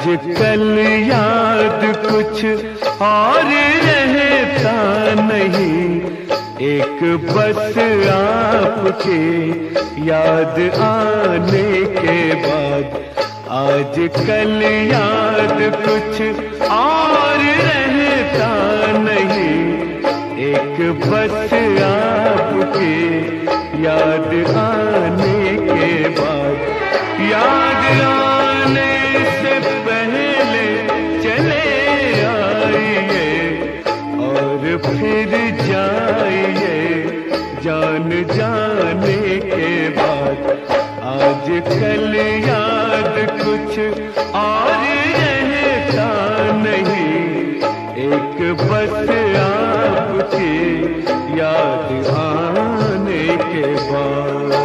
आजकल याद कुछ और रहता नहीं, एक बस आपके याद आने के बाद। आजकल याद कुछ और रहता नहीं, एक बस आपके याद आने के बाद। याद आने से पहले चले आइए और फिर जाइए जान जाने के बाद। आजकल याद कुछ और रहता नहीं, एक बस आपके याद आने के बाद।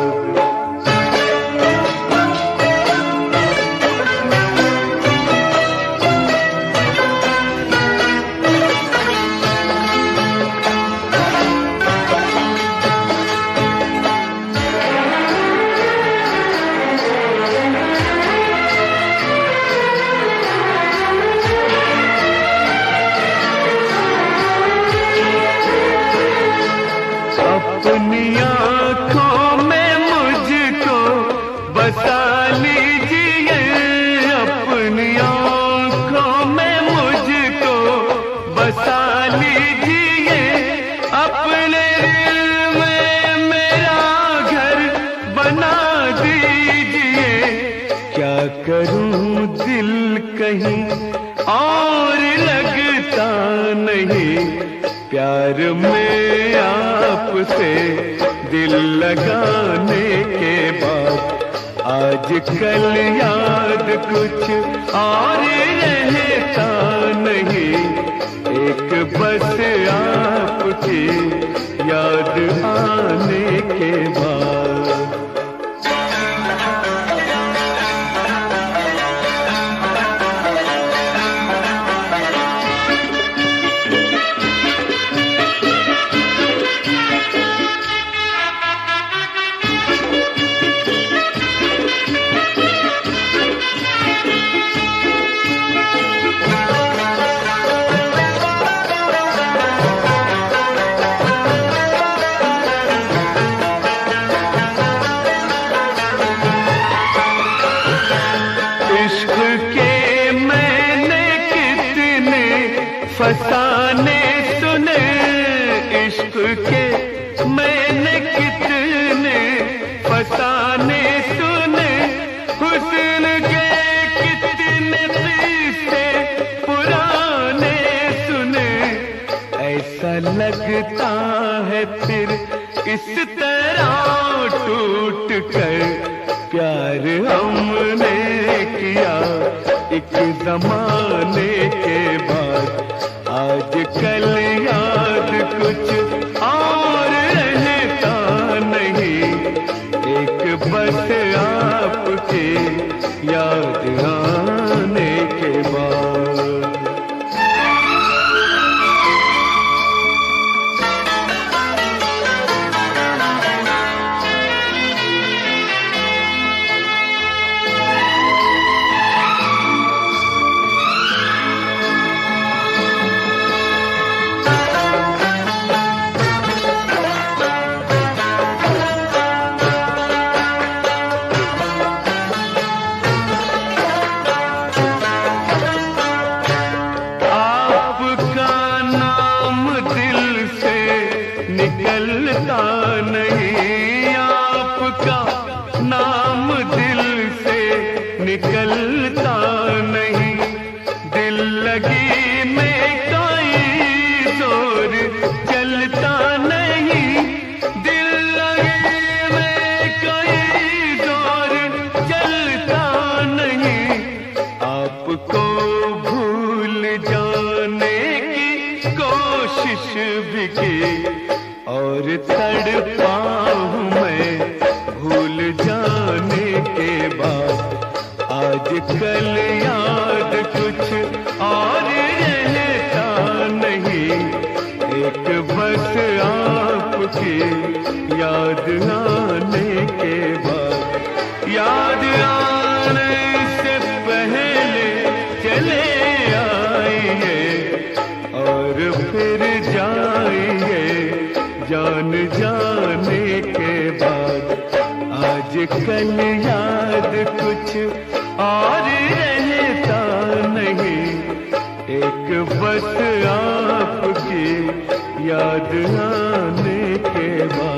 अपनी आँखों में मुझको बसा लीजिए, अपनी आँखों में मुझको बसा लीजिए, अपने दिल में मेरा घर बना दीजिए। क्या करूं दिल कहीं और लगता नहीं, प्यार में आपसे दिल लगाने के बाद। आजकल याद कुछ और रहता नहीं, एक बस आपकी याद आने के बाद। फसाने सुने इश्क के मैंने कितने फसाने सुने, हुस्न के कितने किस्से पुराने सुने। ऐसा लगता है फिर इस तरह टूट कर प्यार हमने किया एक जमाने के बाद। आजकल याद कुछ और रहता नहीं, एक बस आपके याद आने के बाद। निकलता नहीं, आपका नाम दिल से निकलता नहीं। दिल लगी में कोई जोर चलता नहीं, दिल लगी में कोई जोर चलता नहीं। आपको भूल जाने की कोशिश भी की और तड़पा हूँ मैं भूल जाने के बाद। आजकल याद कुछ और रहता नहीं, एक बस आपकी याद आने के बाद। याद आने से पहले और रहता नहीं, एक बस आपकी याद आने के बाद।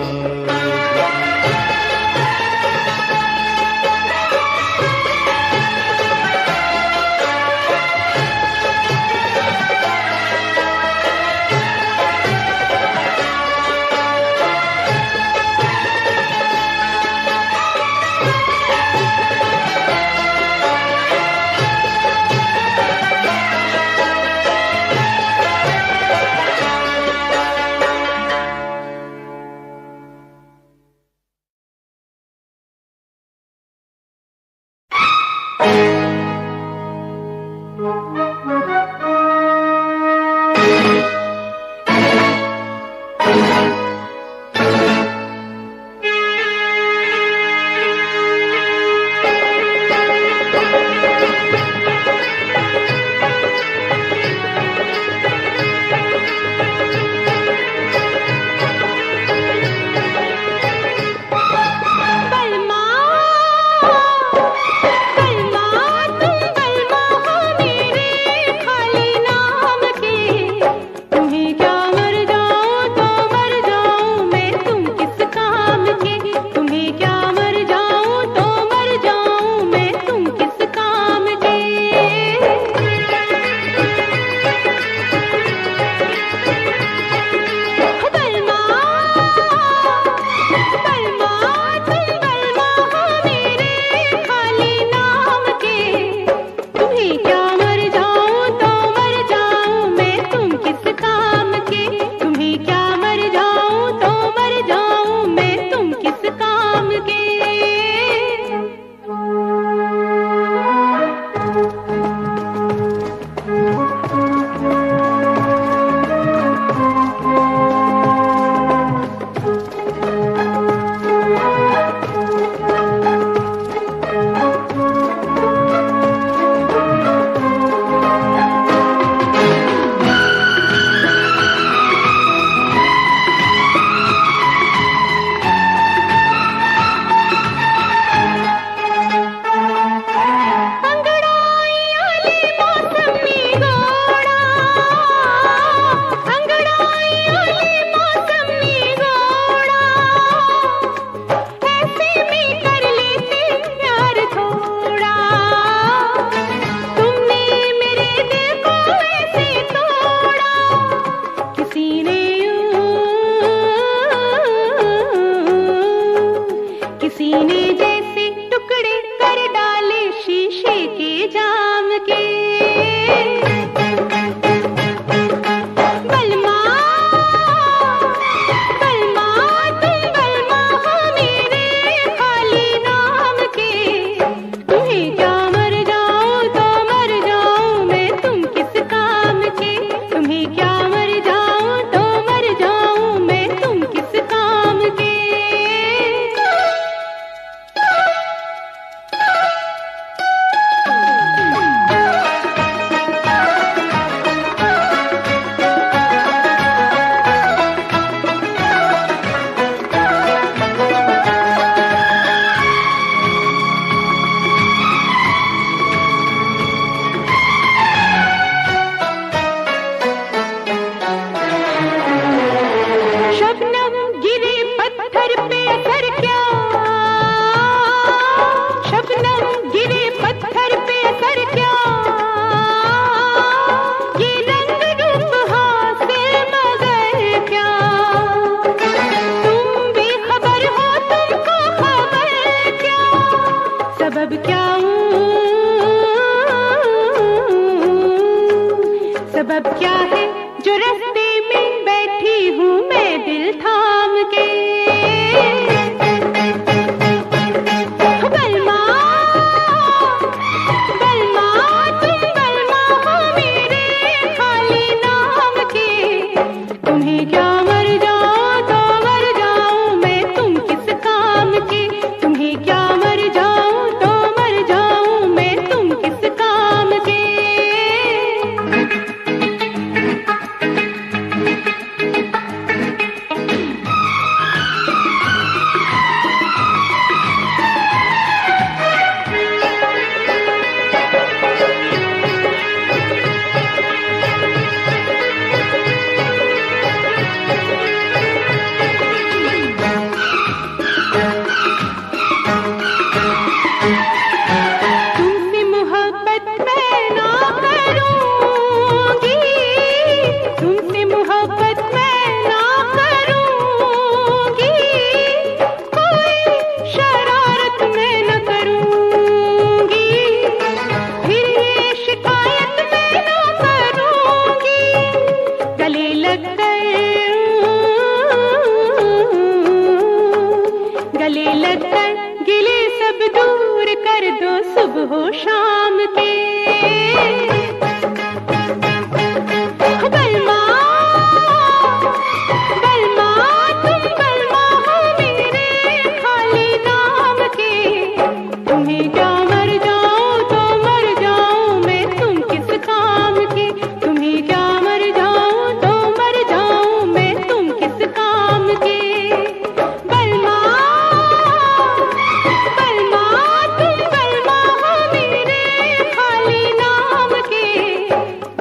सबब क्या है जो रास्ते में बैठी हूँ मैं दिल थाम के। बलमा बलमा तुम बलमा हो मेरे खाली नाम के। तुम्हें क्या मर जाओ तो मर जाऊं मैं तुम किस काम के। तुम्हें क्या मर जाऊं तो मर जाऊं मैं तुम किस काम के। शाम के। बलमा बलमा तुम बलमा हो मेरे खाली नाम के। तुम्हें क्या मर जाऊं तो मर जाऊं मैं तुम किस काम के। तुम्हें क्या मर जाऊं तो मर जाऊं मैं तुम किस काम के। बलमा बलमा तुम बलमा हो मेरे खाली नाम के।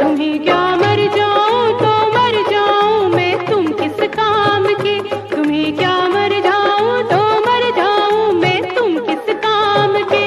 तुम्हें क्या मर जाऊं तो मर जाऊं मैं तुम किस काम के। तुम्हें क्या मर जाऊं तो मर जाऊं मैं तुम किस काम के।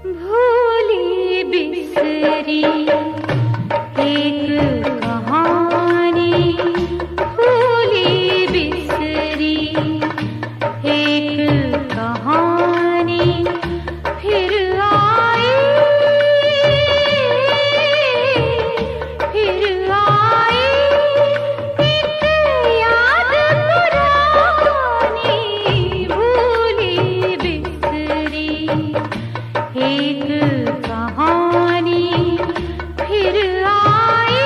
भूली बिसरी एक कहानी। भूली बिसरी एक कहानी फिर आई। फिर आई एक याद पुरानी। भूली बिसरी एक कहानी फिर आई।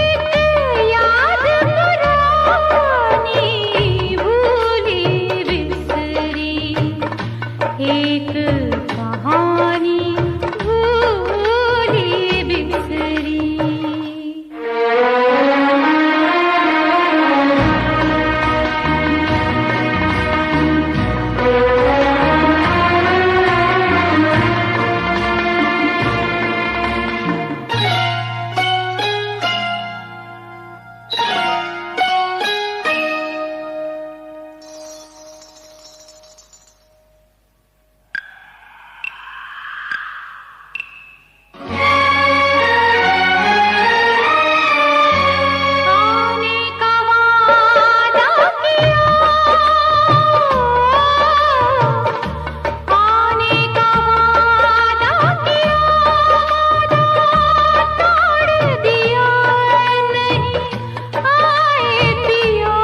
एक याद पुरानी। भूली बिसरी एक कहानी। भूली बिसरी। आने का वादा किया। आने का वादा किया। तोड़ दिया नहीं आए पिया।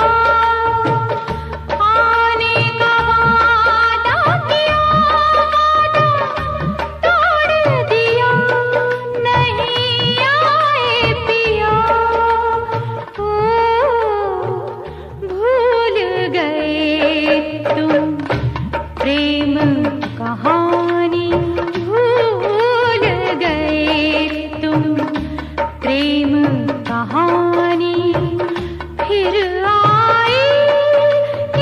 आने का वादा किया। तोड़ दिया नहीं आए पिया। ओ भूल गए तुम प्रेम कहानी। भूल गए तुम प्रेम कहानी फिर आई।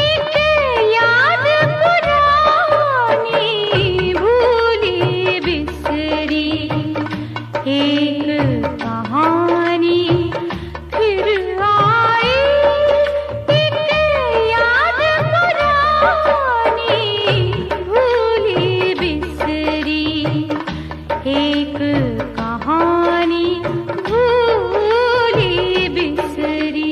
एक याद पुरानी। भूली बिसरी एक कहानी फिर आई। एक याद पुरानी। भूली बिसरी एक कहानी। भूली बिसरी।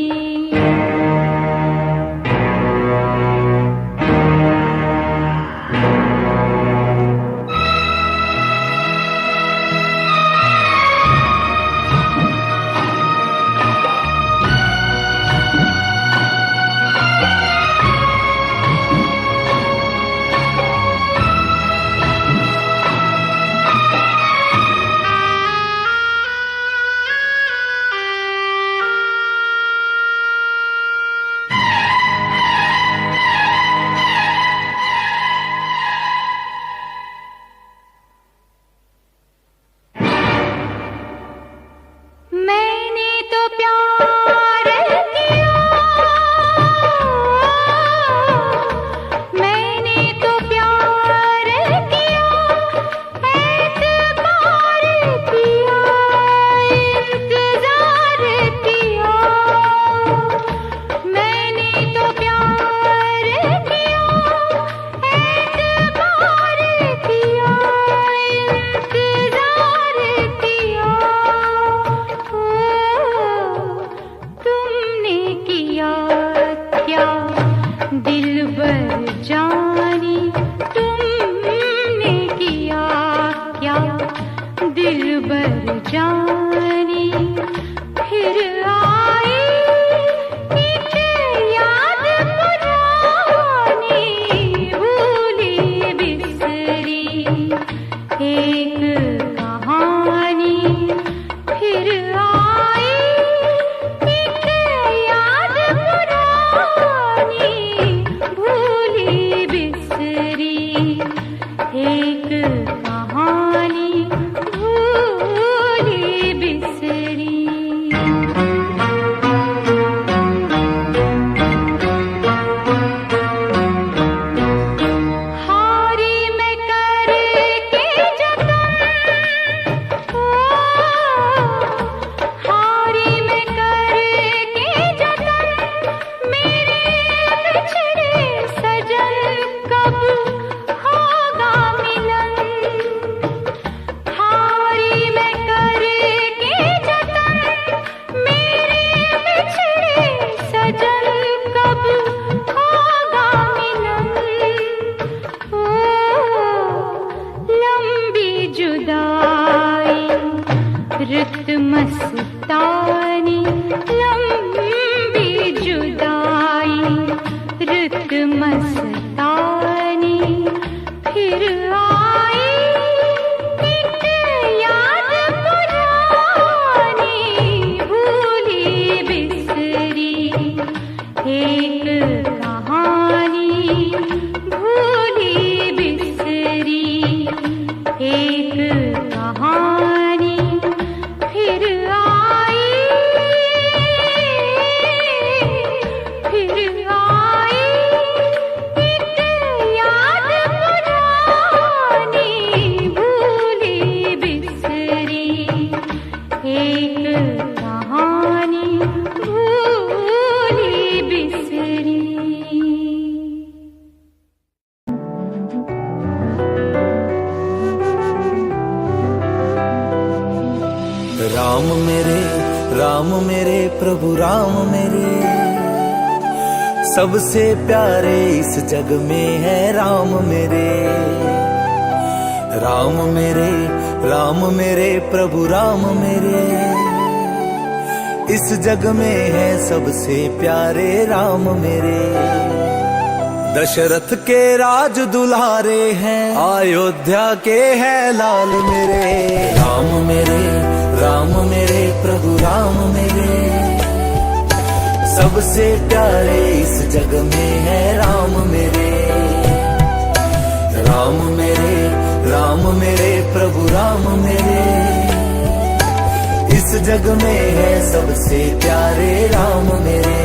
दिलबर जाने फिर आई एक याद पुरानी, भूली बिसरी एक कहानी फिर आई एक याद पुरानी, भूली बिसरी एक कहानी भूली बिसरी। हारी मैं करके जतन, हारी मैं करके जतन, मेरे बिछड़े सजन कब होगा मिलन। हारी मैं करके जतन, मेरे बिछड़े सजन कब होगा मिलन। ओ लंबी जुदाई रुत मस्तानी, लंबी जुदाई रुत मस्तानी, फिर आई एक याद पुरानी, भूली बिसरी एक कहानी भूली बिसरी एक कहानी फिर आई, फिर आई एक याद पुरानी, भूली बिसरी एक कहानी भूली बिसरी। राम मेरे प्रभु राम मेरे, सबसे प्यारे इस जग में है राम मेरे। राम मेरे प्रभु राम मेरे, इस जग में है सबसे प्यारे राम मेरे। दशरथ के राज दुलारे हैं, अयोध्या के हैं लाल मेरे। राम मेरे प्रभु राम मेरे, सबसे प्यारे इस जग में है राम मेरे। राम मेरे प्रभु राम मेरे, इस जग में है सबसे प्यारे राम मेरे।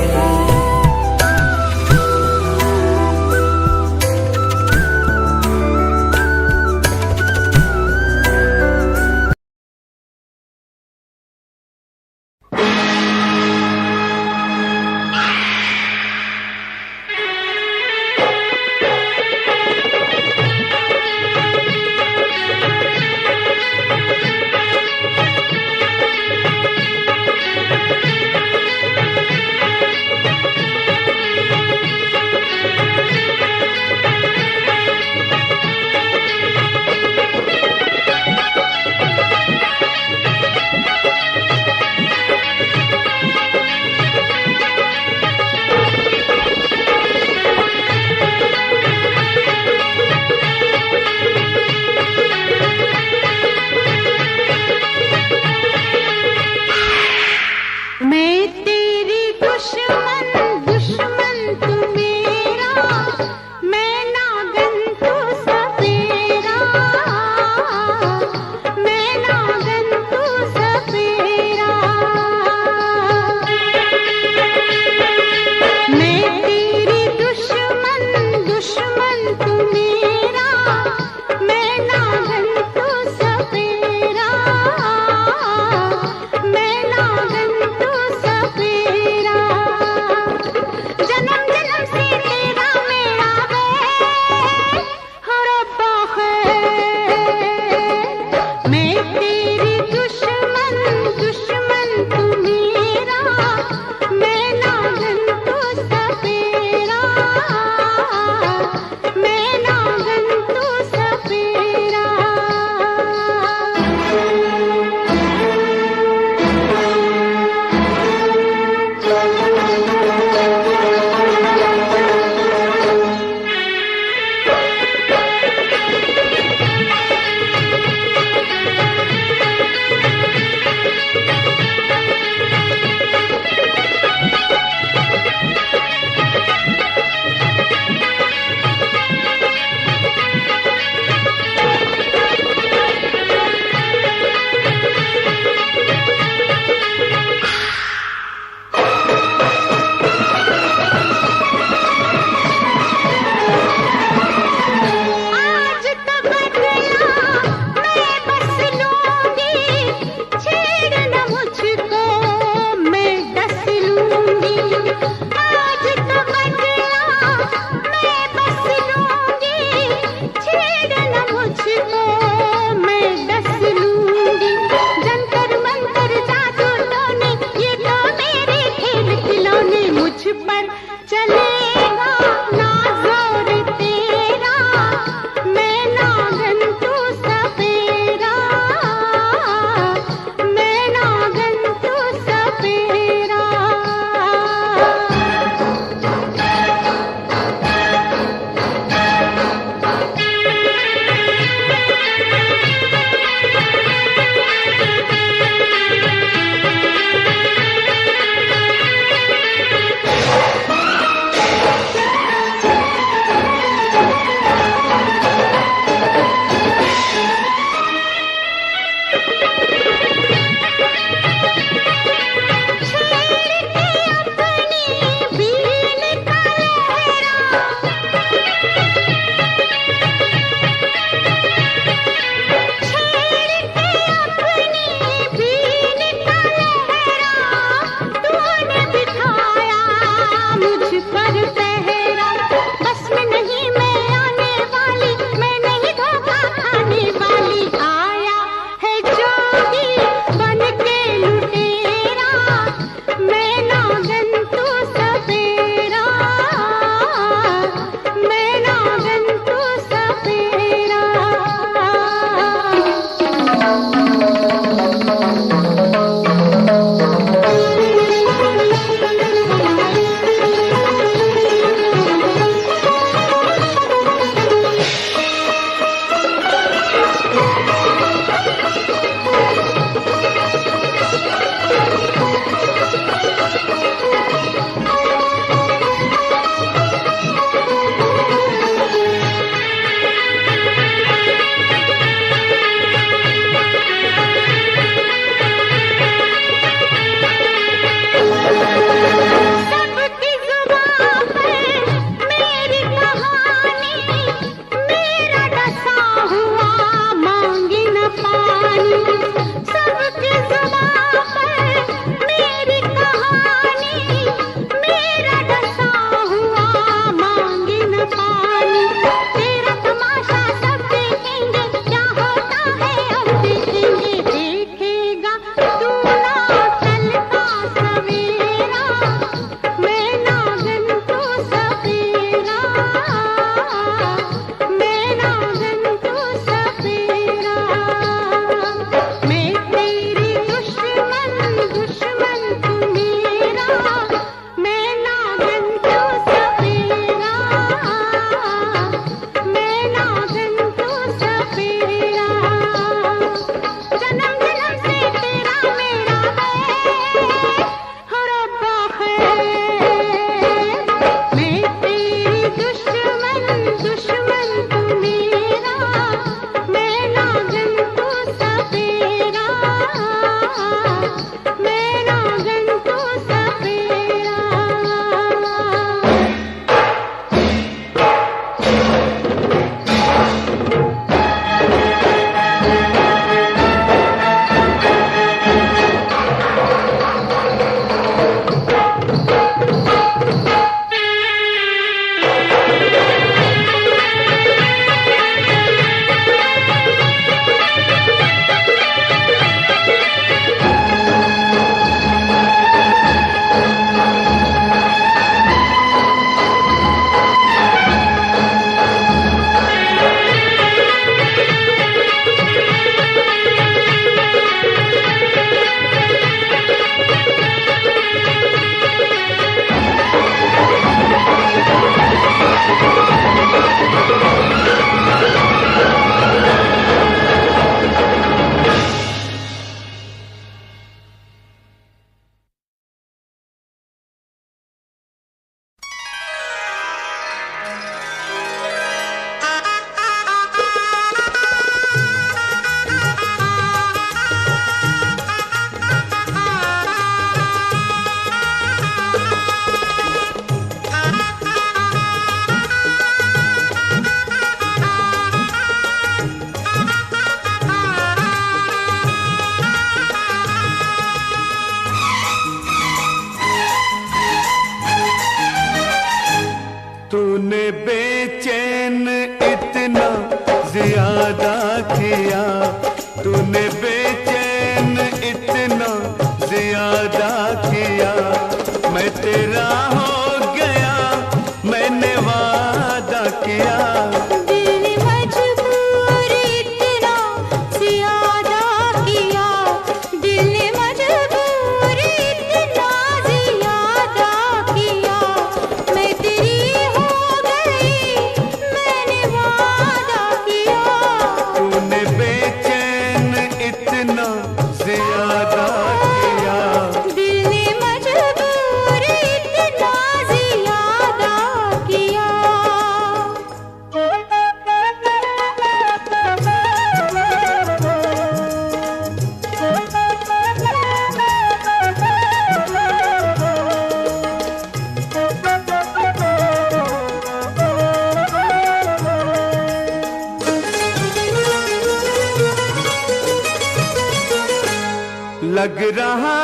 लग रहा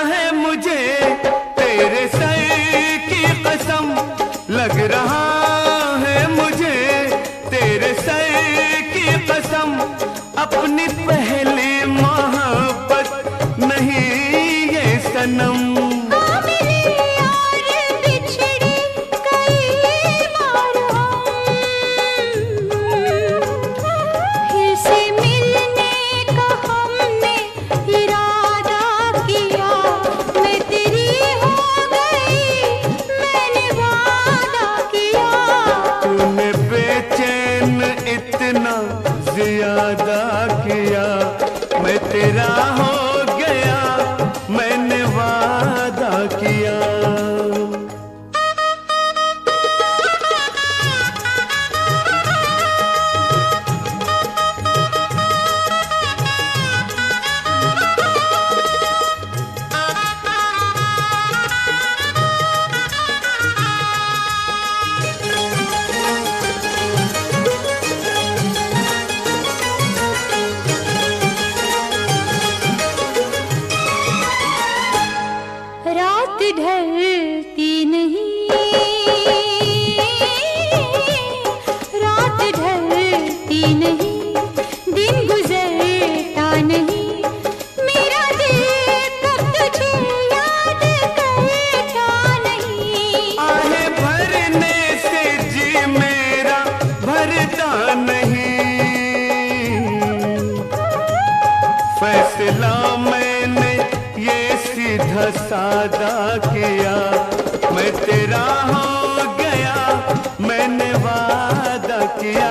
है मुझे तेरे सर की कसम, लग रहा है मुझे तेरे सर की कसम, अपनी पहली मोहब्बत नहीं ये सनम। ज्यादा किया मैं तेरा हो गया, मैंने वादा किया। ढलती नहीं, रात ढलती नहीं, दिन गुजरता नहीं, मेरा दिल कब तुझे याद करता नहीं। आहे भरने से जी मेरा भरता नहीं, फैसला मैंने ये सीधा सादा किया, मैं तेरा हो गया, मैंने वादा किया।